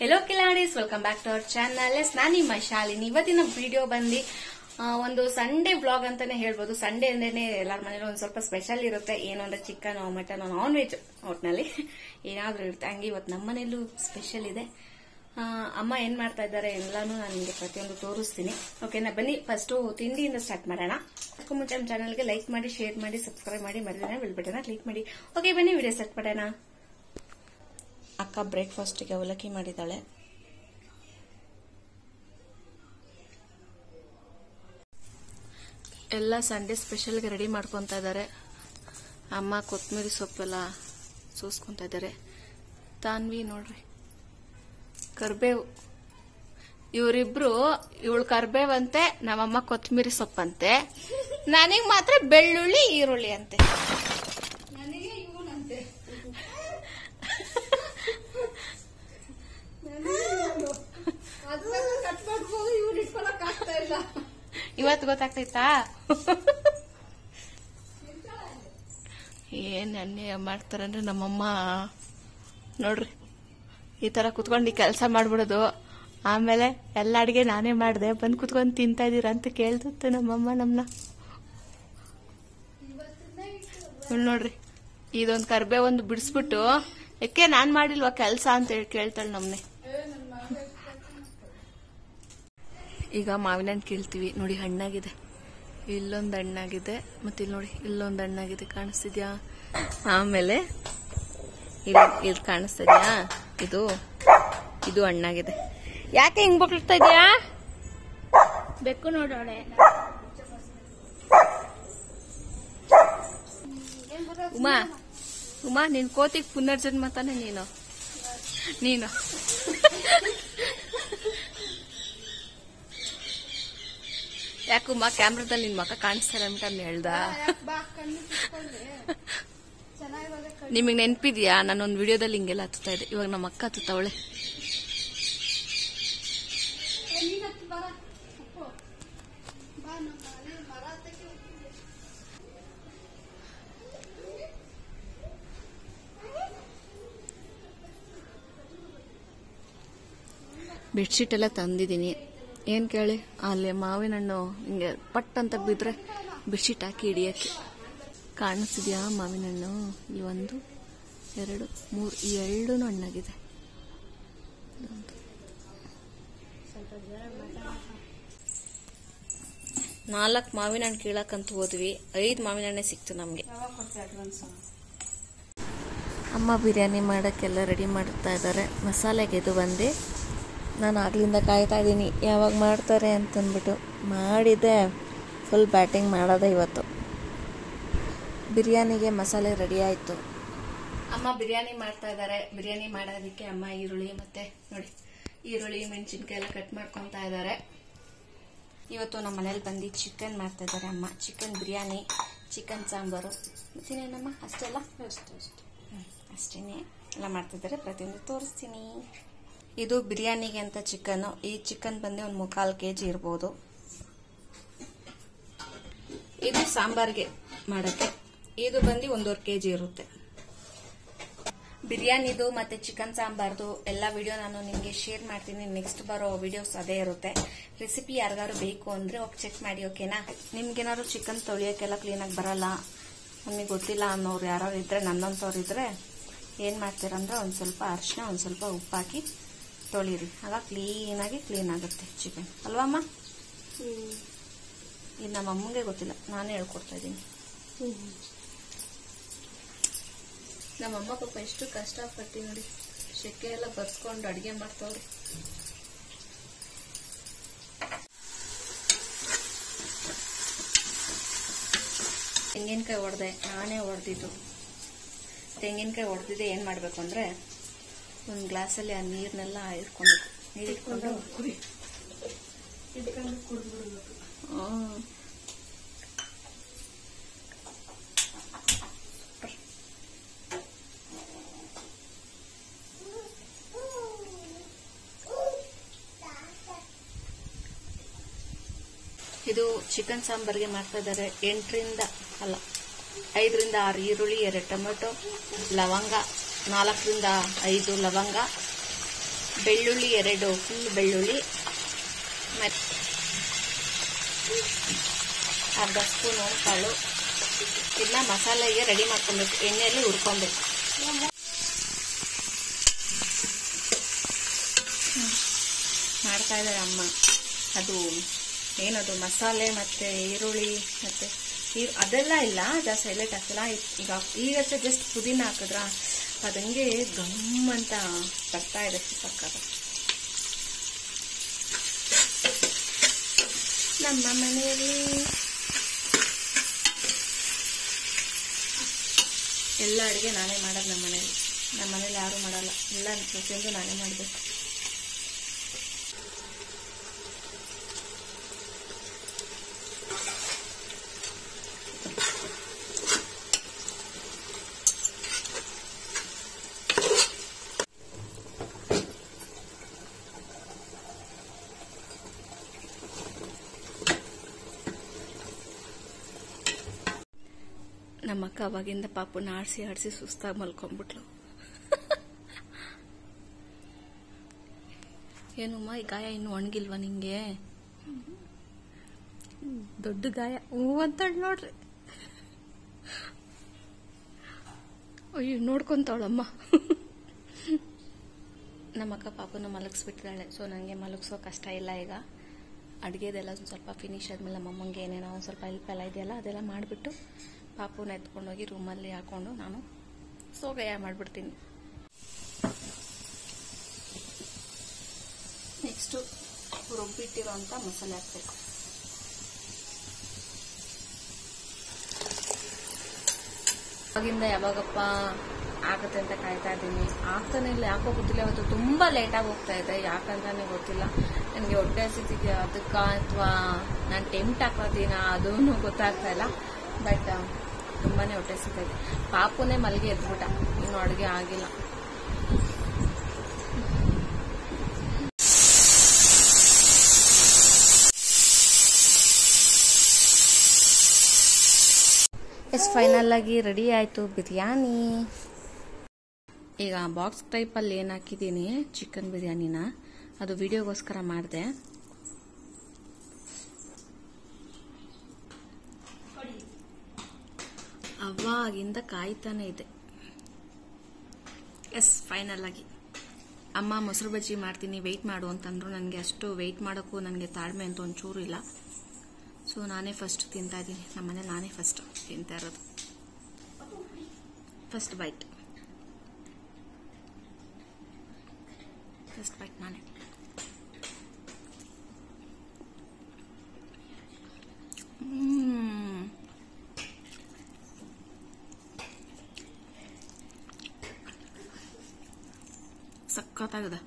Hello ಕಿಲಾಡೀಸ್, welcome back to our channel. ನಾನು ನಿಮ್ಮ ಶಾಲಿನಿ. ಇವತ್ತಿನ ವಿಡಿಯೋ ಬಂದು ಒಂದು ಸಂಡೇ ಬ್ಲಾಗ್ ಅಂತಾನೆ ಹೇಳ್ಬೋದು. ಸಂಡೇ ಅಂದ್ರೇನೆ ಎಲ್ಲರ ಮನೇಲಿ ಒಂದ್ ಸ್ವಲ್ಪ ಸ್ಪೆಷಲ್ ಇರುತ್ತೆ. ಏನು ಅಂದ್ರೆ ಚಿಕನ್, ಮಟನ್, ನಾನ್ ವೆಜ್ ಒಟ್ನಲ್ಲಿ ಏನಾದ್ರೂ ಇರುತ್ತೆ. ಹಂಗೆ ಇವತ್ತು ನಮ್ಮ ಮನೇಲೂ ಸ್ಪೆಷಲ್ ಇದೆ. ಅಮ್ಮ ಏನ್ ಮಾಡ್ತಾ ಇದ್ದಾರೆ ಎಲ್ಲಾನು ನಾನು ನಿಮಗೆ ಪ್ರತಿಯೊಂದು ತೋರಿಸ್ತೀನಿ. ಓಕೆನಾ? ಬನ್ನಿ ಫಸ್ಟ್ ತಿಂಡಿಯಿಂದ ಸ್ಟಾರ್ಟ್ ಮಾಡೋಣ. ಅದಕ್ಕೂ ಮುಂಚೆ ನಮ್ಮ ಚಾನಲ್ಗೆ ಲೈಕ್ ಮಾಡಿ, ಶೇರ್ ಮಾಡಿ, ಸಬ್ಸ್ಕ್ರೈಬ್ ಮಾಡಿ, ಮರಿದೇನೆ ಬೆಲ್ ಬಟನ್ ಕ್ಲಿಕ್ ಮಾಡಿ. ಓಕೆ, ಬನ್ನಿ ವಿಡಿಯೋ ಸ್ಟಾರ್ಟ್ ಮಾಡೋಣ. ಅಕ್ಕ ಬ್ರೇಕ್ಫಾಸ್ಟ್ಗೆ ಅವಲಕ್ಕಿ ಮಾಡಿದ್ದಾಳೆ. ಎಲ್ಲ ಸಂಡೇ ಸ್ಪೆಷಲ್ಗೆ ರೆಡಿ ಮಾಡ್ಕೊತಾ ಇದ್ದಾರೆ. ಅಮ್ಮ ಕೊತ್ತಂಬರಿ ಸೊಪ್ಪೆಲ್ಲ ಸೋಸ್ಕೊಂತ ಇದ್ದಾರೆ. ತಾನ್ವಿ ನೋಡ್ರಿ ಕರ್ಬೇವು. ಇವರಿಬ್ರು, ಇವಳು ಕರ್ಬೇವಂತೆ, ನಮ್ಮಮ್ಮ ಕೊತ್ತಂಬರಿ ಸೊಪ್ಪಂತೆ, ನನಗ್ ಮಾತ್ರ ಬೆಳ್ಳುಳ್ಳಿ ಈರುಳ್ಳಿ ಅಂತೆ. ಇವತ್ತು ಗೊತ್ತಾಗ್ತೈತಾ ಏನ್ ಅನ್ಯಾಯ ಮಾಡ್ತಾರಂದ್ರೆ ನಮ್ಮಮ್ಮ. ನೋಡ್ರಿ, ಈ ತರ ಕುತ್ಕೊಂಡು ಕೆಲಸ ಮಾಡ್ಬಿಡೋದು, ಆಮೇಲೆ ಎಲ್ಲ ಅಡಿಗೆ ನಾನೇ ಮಾಡ್ದೆ, ಬಂದ್ ಕುತ್ಕೊಂಡು ತಿಂತಾ ಇದೀರ ಅಂತ ಕೇಳ್ತತ್ತೆ ನಮ್ಮಮ್ಮ ನಮ್ನ. ನೋಡ್ರಿ, ಇದೊಂದ್ ಕರ್ಬೇ ಒಂದು ಬಿಡಿಸ್ಬಿಟ್ಟು, ಯಾಕೆ ನಾನ್ ಮಾಡಿಲ್ವಾ ಕೆಲ್ಸ ಅಂತ ಹೇಳಿ ಕೇಳ್ತಾಳೆ ನಮ್ನೆ. ಈಗ ಮಾವಿನ ಹಣ್ಣು ಕೀಳ್ತೀವಿ. ನೋಡಿ, ಹಣ್ಣಾಗಿದೆ. ಇಲ್ಲೊಂದು ಹಣ್ಣಾಗಿದೆ, ಮತ್ತೆ ಇಲ್ಲಿ ನೋಡಿ ಇಲ್ಲೊಂದು ಹಣ್ಣಾಗಿದೆ, ಕಾಣಿಸ್ತಿದ್ಯಾ? ಆಮೇಲೆ ಇಲ್ಲಿ ಕಾಣಿಸ್ತಿದ್ಯಾ? ಇದು ಹಣ್ಣಾಗಿದೆ. ಯಾಕೆ ಹಿಂಗ್ ಬೊಕ್ಳಿಡ್ತಾ ಇದ್ಯಾ? ಬೆಕ್ಕು ನೋಡೋಳೆ. ಉಮಾ ನಿನ್ ಕೋತಿಗ್ ಪುನರ್ಜನ್ಮ ತಾನೆ ನೀನು ಯಾಕಮ್ಮ ಕ್ಯಾಮ್ರಾದಲ್ಲಿ ನಿನ್ ಮಕ್ಕ ಕಾಣಿಸ್ತಾರೆ ಅಂತ ಹೇಳ್ದ? ನಿಮಗ್ ನೆನ್ಪಿದ್ಯಾ? ನಾನೊಂದ್ ವಿಡಿಯೋದಲ್ಲಿ ಹಿಂಗೆಲ್ಲ ಹತ್ತುತ್ತಾ ಇದ್ದೆ. ಇವಾಗ ನಮ್ಮ ಅಕ್ಕ ಹತ್ತುತ್ತವಳೆ. ಬೆಡ್ಶೀಟ್ ಎಲ್ಲ ತಂದಿದ್ದೀನಿ. ಏನ್ ಕೇಳಿ, ಅಲ್ಲಿ ಮಾವಿನ ಹಣ್ಣು ಹಿಂಗೆ ಪಟ್ ಅಂತ ಬಿದ್ರೆ ಬೆಡ್ಶೀಟ್ ಹಾಕಿ ಹಿಡಿಯಕ್ಕೆ. ಕಾಣಿಸ್ತಿದ್ಯಾ ಮಾವಿನ ಹಣ್ಣು? ಇಲ್ಲಿ 1, 2, 3 ಈ 2 ಹಣ್ಣಾಗಿದೆ. 4 ಮಾವಿನ ಹಣ್ಣು ಕೀಳಕ್ಕಂತ ಹೋದ್ವಿ. 5 ಮಾವಿನ ಹಣ್ಣೆ ಸಿಕ್ತು ನಮ್ಗೆ. ಅಮ್ಮ ಬಿರಿಯಾನಿ ಮಾಡಕ್ಕೆಲ್ಲ ರೆಡಿ ಮಾಡ್ತಾ ಇದ್ದಾರೆ. ಮಸಾಲೆಗೆ ಇದು ಬಂದು ನಾನು ಆಗ್ಲಿಂದ ಕಾಯ್ತಾ ಇದ್ದೀನಿ ಯಾವಾಗ ಮಾಡ್ತಾರೆ ಅಂತಂದ್ಬಿಟ್ಟು. ಮಾಡಿದ್ದೆ, ಫುಲ್ ಬ್ಯಾಟಿಂಗ್ ಮಾಡೋದೆ ಇವತ್ತು. ಬಿರಿಯಾನಿಗೆ ಮಸಾಲೆ ರೆಡಿ ಆಯ್ತು. ಅಮ್ಮ ಬಿರಿಯಾನಿ ಮಾಡ್ತಾ ಇದ್ದಾರೆ. ಬಿರಿಯಾನಿ ಮಾಡೋದಕ್ಕೆ ಅಮ್ಮ ಈರುಳ್ಳಿ ಮತ್ತೆ ನೋಡಿ ಈರುಳ್ಳಿ, ಮೆಣಸಿನ್ಕಾಯಿ ಎಲ್ಲ ಕಟ್ ಮಾಡ್ಕೊತಾ ಇದ್ದಾರೆ. ಇವತ್ತು ನಮ್ಮ ಮನೇಲಿ ಬಂದು ಚಿಕನ್ ಮಾಡ್ತಾ ಇದ್ದಾರೆ ಅಮ್ಮ. ಚಿಕನ್ ಬಿರಿಯಾನಿ, ಚಿಕನ್ ಸಾಂಬಾರು, ಮತ್ತೇನೇನಮ್ಮ ಅಷ್ಟೆಲ್ಲ ಅಷ್ಟೇನೆ ಎಲ್ಲ ಮಾಡ್ತಿದ್ದಾರೆ. ಪ್ರತಿಯೊಂದು ತೋರಿಸ್ತೀನಿ. ಇದು ಬಿರಿಯಾನಿಗೆ ಅಂತ ಚಿಕನ್. ಈ ಚಿಕನ್ ಬಂದು ಒಂದು 3/4 kg ಇರ್ಬೋದು. ಇದು ಸಾಂಬಾರ್ಗೆ ಮಾಡಕ್ಕೆ. ಇದು ಬಂದು 1.5 kg ಇರುತ್ತೆ. ಬಿರಿಯಾನಿದು ಮತ್ತೆ ಚಿಕನ್ ಸಾಂಬಾರ್ದು ಎಲ್ಲ ವಿಡಿಯೋ ನಾನು ನಿಮ್ಗೆ ಶೇರ್ ಮಾಡ್ತೀನಿ. ನೆಕ್ಸ್ಟ್ ಬರೋ ವಿಡಿಯೋಸ್ ಅದೇ ಇರುತ್ತೆ. ರೆಸಿಪಿ ಯಾರಿಗಾರು ಬೇಕು ಅಂದ್ರೆ ಹೋಗಿ ಚೆಕ್ ಮಾಡಿ. ಓಕೆನಾ? ನಿಮ್ಗೇನಾದ್ರು ಚಿಕನ್ ತೊಳಿಯಕ್ಕೆಲ್ಲ ಕ್ಲೀನಾಗಿ ಬರಲ್ಲ, ನಮಗೆ ಗೊತ್ತಿಲ್ಲ ಅನ್ನೋರು ಯಾರು ಇದ್ರೆ, ನನ್ನಂತವ್ರು ಇದ್ರೆ ಏನ್ ಮಾಡ್ತೀರಂದ್ರೆ ಒಂದ್ ಸ್ವಲ್ಪ ಅರಿಶಿನ, ಒಂದ್ ಸ್ವಲ್ಪ ಉಪ್ಪು ಹಾಕಿ ತೊಳಿರಿ. ಆಗ ಕ್ಲೀನ್ ಆಗುತ್ತೆ ಚಿಕನ್, ಅಲ್ವಾ ಅಮ್ಮ? ಇದು ನಮ್ಮ ಅಮ್ಮಂಗೆ ಗೊತ್ತಿಲ್ಲ, ನಾನೇ ಹೇಳ್ಕೊಡ್ತಾ ಇದ್ದೀನಿ. ನಮ್ಮಮ್ಮ ಪಾಪ ಎಷ್ಟು ಕಷ್ಟಪಟ್ಟು ನೋಡಿ ಶೆಕೆ ಎಲ್ಲ ಬರ್ಸ್ಕೊಂಡು ಅಡಿಗೆ ಮಾಡ್ತಾವ್ರಿ. ತೆಂಗಿನಕಾಯಿ ಹೊಡೆದೆ, ನಾನೇ ಹೊಡೆದಿದ್ದು. ತೆಂಗಿನಕಾಯಿ ಹೊಡೆದಿದ್ದೆ. ಏನ್ ಮಾಡ್ಬೇಕು ಅಂದ್ರೆ, ಒಂದು ಗ್ಲಾಸಲ್ಲಿ ಆ ನೀರ್ನೆಲ್ಲ ಇಟ್ಕೊಬೇಕು. ನೀರಿಟ್ಕೊಂಡು ಕುಡಿದ್ಬಿಡ್ಬೇಕು. ಇದು ಚಿಕನ್ ಸಾಂಬಾರ್ಗೆ ಮಾಡ್ತಾ ಇದ್ದಾರೆ. 5 6 ಈರುಳ್ಳಿ, 2 ಟೊಮೆಟೊ, ಲವಂಗ, 4 5 ಲವಂಗ, ಬೆಳ್ಳುಳ್ಳಿ 2 ಫುಲ್ ಬೆಳ್ಳುಳ್ಳಿ ಮತ್ತು ಅರ್ಧ ಸ್ಪೂನ್ ಕಾಳು. ಇದನ್ನ ಮಸಾಲೆಗೆ ರೆಡಿ ಮಾಡ್ಕೊಬೇಕು, ಎಣ್ಣೆಯಲ್ಲಿ ಹುರ್ಕೊಬೇಕು. ಮಾಡ್ತಾ ಇದ್ದಾರೆ ಅಮ್ಮ. ಅದು ಏನದು ಮಸಾಲೆ ಮತ್ತೆ ಈರುಳ್ಳಿ ಮತ್ತೆ ಅದೆಲ್ಲ ಇಲ್ಲ, ಜಾಸ್ತಿ ಹೈಲೈಟ್ ಆಗ್ತಿಲ್ಲ. ಈಗಷ್ಟೇ ಜಸ್ಟ್ ಪುದೀನ ಹಾಕಿದ್ರ ಅದಂಗೆ ಗಮ್ ಅಂತ ಬರ್ತಾ ಇದೆ ಸಕ್ಕದ. ನಮ್ಮ ಮನೆಯಲ್ಲಿ ಎಲ್ಲ ಅಡುಗೆ ನಾನೇ ಮಾಡೋದು. ನಮ್ಮ ಮನೇಲಿ ಯಾರು ಮಾಡಲ್ಲ, ಎಲ್ಲ ಪ್ರತಿಯೊಂದು ನಾನೇ ಮಾಡಬೇಕು. ನಮ್ಮಕ್ಕ ಅವಾಗಿಂದ ಪಾಪುನ ಆಡಿಸಿ ಸುಸ್ತಾಗಿ ಮಲ್ಕೊಂಡ್ಬಿಟ್ಲು. ಏನಮ್ಮ ಈ ಗಾಯ ಇನ್ನು ಒಣಗಿಲ್ವಾ ನಿಂಗೆ? ದೊಡ್ಡ ಗಾಯ ಅಂತೇಳಿ ನೋಡ್ರಿ. ಅಯ್ಯೋ ನೋಡ್ಕೊಂತವಳಮ್ಮ. ನಮ್ಮಕ್ಕ ಪಾಪುನ ಮಲಗಿಸ್ಬಿಟ್ಟಿದ್ದಾಳೆ. ಸೊ ನನಗೆ ಮಲಗಿಸೋ ಕಷ್ಟ ಇಲ್ಲ. ಈಗ ಅಡುಗೆದೆಲ್ಲ ಸ್ವಲ್ಪ ಫಿನಿಶ್ ಆದ್ಮೇಲೆ ನಮ್ಮಮ್ಮಂಗೆ ಏನೇನೋ ಒಂದು ಸ್ವಲ್ಪ ಹೆಲ್ಪ್ ಎಲ್ಲ ಇದೆಯಲ್ಲ ಅದೆಲ್ಲ ಮಾಡಿಬಿಟ್ಟು ಪಾಪುನ ಎತ್ಕೊಂಡೋಗಿ ರೂಮಲ್ಲಿ ಹಾಕೊಂಡು ನಾನು ಸೋಗಯ್ಯ ಮಾಡಿಬಿಡ್ತೀನಿ. ನೆಕ್ಸ್ಟು ರುಬ್ಬಿಟ್ಟಿರೋ ಅಂತ ಮಸಾಲೆ ಹಾಕಬೇಕು. ಅವಾಗಿಂದ ಯಾವಾಗಪ್ಪ ಆಗುತ್ತೆ ಅಂತ ಕಾಯ್ತಾ ಇದ್ದೀನಿ. ಆಗ್ತಾನೆ ಇಲ್ಲ, ಯಾಕೋ ಗೊತ್ತಿಲ್ಲ. ಇವತ್ತು ತುಂಬಾ ಲೇಟಾಗಿ ಹೋಗ್ತಾ ಇದೆ, ಯಾಕಂತಾನೆ ಗೊತ್ತಿಲ್ಲ. ನನಗೆ ಹೊಟ್ಟೆ ಹಸಿತಿದೆಯಾ ಅದಕ್ಕ ಅಥವಾ ನಾನು ಟೆಂಪ್ಟ್ ಹಾಕೋದಿನ ಅದೂ ಗೊತ್ತಾಗ್ತಾ ಇಲ್ಲ. ಬಟ್ ತುಂಬಾನೇ ಹೊಟ್ಟೆ ಹಸಿತಾ ಇದೆ. ಪಾಪುನೇ ಮಲ್ಗೆ ಎದ್ಬಿಟ್ಟ, ಇನ್ನು ಅಡುಗೆ ಆಗಿಲ್ಲ. ಫೈನಲ್ ಆಗಿ ರೆಡಿ ಆಯ್ತು ಬಿರಿಯಾನಿ. ಈಗ ಬಾಕ್ಸ್ ಟೈಪಲ್ಲಿ ಏನು ಹಾಕಿದ್ದೀನಿ ಚಿಕನ್ ಬಿರಿಯಾನಿನ, ಅದು ವಿಡಿಯೋಗೋಸ್ಕರ ಮಾಡಿದೆ. ಅವಾಗಿಂದ ಕಾಯ್ತಾನೆ ಇದೆ. ಫೈನಲ್ ಆಗಿ ಅಮ್ಮ ಮೊಸರು ಬಜ್ಜಿ ಮಾಡ್ತೀನಿ ವೆಯ್ಟ್ ಮಾಡು ಅಂತಂದ್ರು. ನನಗೆ ಅಷ್ಟು ವೆಯ್ಟ್ ಮಾಡೋಕ್ಕೂ ನನಗೆ ತಾಳ್ಮೆ ಅಂತ ಒಂಚೂರು ಇಲ್ಲ. ಸೊ ನಾನೇ ಫಸ್ಟ್ ತಿಂತಾ ಇದ್ದೀನಿ. ನಮ್ಮನೇಲಿ ನಾನೇ ಫಸ್ಟ್ ತಿಂತಾ ಇರೋದು. ಫಸ್ಟ್ ಬೈಟ್ ನಾನೇ. ಸಕ್ಕತ್ತಾಗಿದೆ.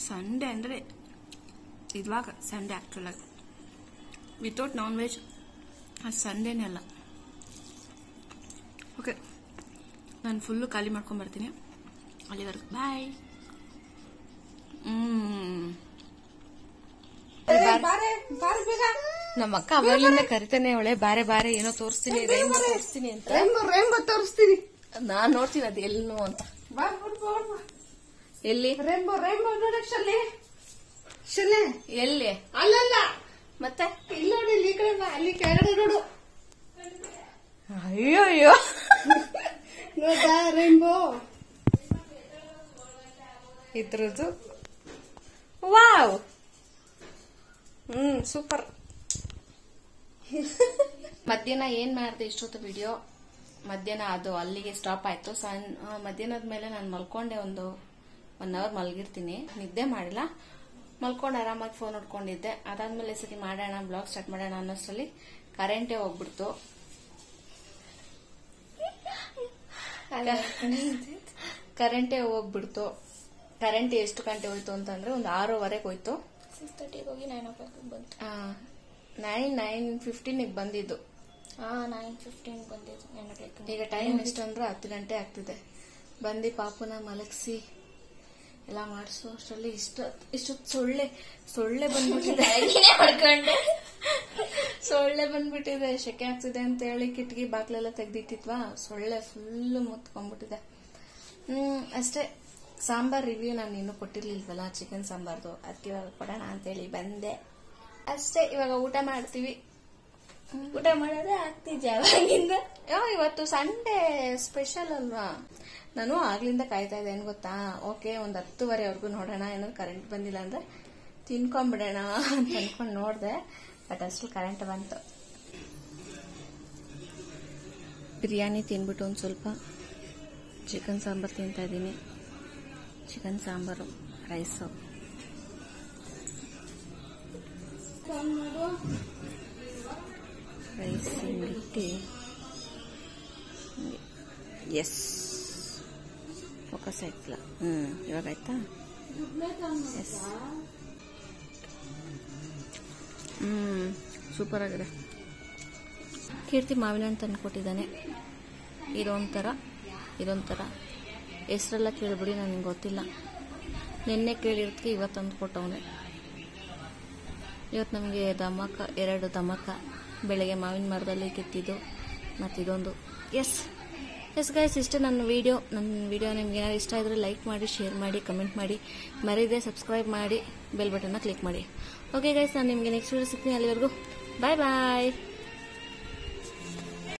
ಸಂಡೇ ಅಂದರೆ ಇವಾಗ ಸಂಡೇ ಆ್ಯಕ್ಚುಲ್ ಆಗಿ ವಿತೌಟ್ ನಾನ್ ವೆಜ್ ಅದು ಸಂಡೇನೇ ಅಲ್ಲ. ಓಕೆ, ನಾನು ಫುಲ್ಲು ಖಾಲಿ ಮಾಡ್ಕೊಂಬರ್ತೀನಿ. ಅಲ್ಲಿವರೆಗೂ ಬಾಯ್. ನಮ್ಮ ಅಕ್ಕ ಅವಾಗಲಿಂದ ಕರಿತಾನೆ ಅವಳೆ, ಬಾರೆ ಬಾರೆ ಏನೋ ತೋರಿಸ್ತೀನಿ, ರೇಂಬೋ ತೋರಿಸ್ತೀನಿ ಅಂತ. ರೇಂಬೋ ತೋರಿಸ್ತೀನಿ ನಾನ್ ನೋಡ್ತೀನಿ ಅದು ಎಲ್ಲೋ ಅಂತ. ಎಲ್ಲಿ ರೇಂಬೋ ನೋಡಕ್ ಶಲೆ ಎಲ್ಲಿ? ಅಲ್ಲಲ್ಲ, ಮತ್ತೆ ಇಲ್ಲಿ ನೋಡಿ, ಇಲ್ಲಿ ಕಡೆ ಬಾ, ಅಲ್ಲಿ ಕೆಳಗಡೆ ನೋಡು. ಅಯ್ಯೋ ನೋಡ ರೇಂಬೋ ಇದ್ರದ್ದು. Wow, super. ಮಧ್ಯಾಹ್ನ ಏನ್ ಮಾಡಿದೆ ಇಷ್ಟೊತ್ತು ವಿಡಿಯೋ? ಮಧ್ಯಾಹ್ನ ಅದು ಅಲ್ಲಿಗೆ ಸ್ಟಾಪ್ ಆಯ್ತು. ಮಧ್ಯಾಹ್ನದ ಮೇಲೆ ನಾನು ಮಲ್ಕೊಂಡೆ, ಒಂದು 1 ಅವರ್ ಮಲಗಿರ್ತೀನಿ, ನಿದ್ದೆ ಮಾಡಿಲ್ಲ. ಮಲ್ಕೊಂಡು ಆರಾಮಾಗಿ ಫೋನ್ ನೋಡ್ಕೊಂಡಿದ್ದೆ. ಅದಾದ್ಮೇಲೆ ಸರಿ ಮಾಡೋಣ ಬ್ಲಾಗ್ ಸ್ಟಾರ್ಟ್ ಮಾಡೋಣ ಅನ್ನೋಷ್ಟರಲ್ಲಿ ಕರೆಂಟೇ ಹೋಗ್ಬಿಡ್ತು. ಕರೆಂಟೇ ಹೋಗ್ಬಿಡ್ತು. ಕರೆಂಟ್ ಎಷ್ಟು ಗಂಟೆ ಹೋಯ್ತು ಅಂತಂದ್ರೆ ಒಂದು 6:15 ಹೋಯ್ತು. 6:30 ಹೋಗಿ 9 o'clock ಬಂತು. 9:15 ಬಂದಿದ್ದು. 9:15 ಬಂದಿದ್ದು. ಈಗ ಟೈಮ್ ಎಷ್ಟು ಅಂದ್ರೆ 10 ಗಂಟೆ ಆಗ್ತಿದೆ. ಬಂದು ಪಾಪುನ ಮಲಗಿಸಿ ಎಲ್ಲ ಮಾಡಿಸೋ ಅಷ್ಟರಲ್ಲಿ ಇಷ್ಟೊತ್ತು ಸೊಳ್ಳೆ ಬಂದ್ಬಿಟ್ಟಿದೆ. ಸೊಳ್ಳೆ ಬಂದ್ಬಿಟ್ಟಿದೆ, ಶೆಕೆ ಆಗ್ತಿದೆ ಅಂತ ಹೇಳಿ ಕಿಟಕಿ ಬಾಗ್ಲೆಲ್ಲ ತೆಗ್ದಿಟ್ಟಿದ್ವಾ, ಸೊಳ್ಳೆ ಫುಲ್ ಮುತ್ಕೊಂಡ್ಬಿಟ್ಟಿದೆ. ಅಷ್ಟೇ. ಸಾಂಬಾರ್ ರಿವ್ಯೂ ನಾನು ಇನ್ನೂ ಕೊಟ್ಟಿರ್ಲಿಲ್ವಲ್ಲ, ಚಿಕನ್ ಸಾಂಬಾರ್ದು, ಅದಕ್ಕೆ ಇವಾಗ ಕೊಡೋಣ ಅಂತೇಳಿ ಬಂದೆ ಅಷ್ಟೇ. ಇವಾಗ ಊಟ ಮಾಡ್ತೀವಿ. ಊಟ ಮಾಡೋದೇ ಆಗ್ತಿದ್ಯಾ ಅವಾಗಿಂದ? ಇವತ್ತು ಸಂಡೇ ಸ್ಪೆಷಲ್ ಅಲ್ವಾ. ನಾನು ಆಗ್ಲಿಂದ ಕಾಯ್ತಾ ಇದ್ದೆ, ಏನ್ ಗೊತ್ತಾ, ಓಕೆ ಒಂದು 10:30ವರೆಗೂ ನೋಡೋಣ, ಏನಾದ್ರು ಕರೆಂಟ್ ಬಂದಿಲ್ಲ ಅಂದ್ರೆ ತಿನ್ಕೊಂಡ್ಬಿಡೋಣ ಅಂತ ಅನ್ಕೊಂಡು ನೋಡ್ದೆ. ಬಟ್ ಅಷ್ಟು ಕರೆಂಟ್ ಬಂತು. ಬಿರಿಯಾನಿ ತಿನ್ಬಿಟ್ಟು ಒಂದು ಸ್ವಲ್ಪ ಚಿಕನ್ ಸಾಂಬಾರು ತಿಂತಾ ಇದ್ದೀನಿ. Chicken sambar, rice. ರೈಸ್ ಬಿಟ್ಟು ಎಸ್ ಫೋಕಸ್ ಆಯ್ತಲ್ಲ. ಇವಾಗ ಆಯ್ತಾ? ಎಸ್. ಸೂಪರ್ ಆಗಿದೆ. ಕೀರ್ತಿ ಮಾವಿನ ಹಣ್ಣು ತಂದು ಕೊಟ್ಟಿದ್ದಾನೆ. ಇದೊಂಥರ ಹೆಸರೆಲ್ಲ ಕೇಳಿಬಿಡಿ, ನನಗೆ ಗೊತ್ತಿಲ್ಲ. ನಿನ್ನೆ ಕೇಳಿರ್ತಿ, ಇವತ್ತು ತಂದು ಕೊಟ್ಟವನೆ. ಇವತ್ತು ನಮಗೆ ದಮಕ, 2 ದಮಕ ಬೆಳಗ್ಗೆ ಮಾವಿನ ಮರದಲ್ಲಿ ಕಿತ್ತಿದ್ದು, ಮತ್ತು ಇದೊಂದು. ಎಸ್ ಗೈಸ್, ಇಷ್ಟೇ ನನ್ನ ವಿಡಿಯೋ ನಿಮ್ಗೆ ಏನಾದ್ರು ಇಷ್ಟ ಇದ್ರೆ ಲೈಕ್ ಮಾಡಿ, ಶೇರ್ ಮಾಡಿ, ಕಮೆಂಟ್ ಮಾಡಿ, ಮರೀದೆ ಸಬ್ಸ್ಕ್ರೈಬ್ ಮಾಡಿ, ಬೆಲ್ ಬಟನ್ನ ಕ್ಲಿಕ್ ಮಾಡಿ. ಓಕೆ ಗೈಸ್, ನಾನು ನಿಮಗೆ ನೆಕ್ಸ್ಟ್ ವಿಡಿಯೋ ಸಿಗ್ತೀನಿ. ಅಲ್ಲಿವರೆಗೂ ಬಾಯ್ ಬಾಯ್.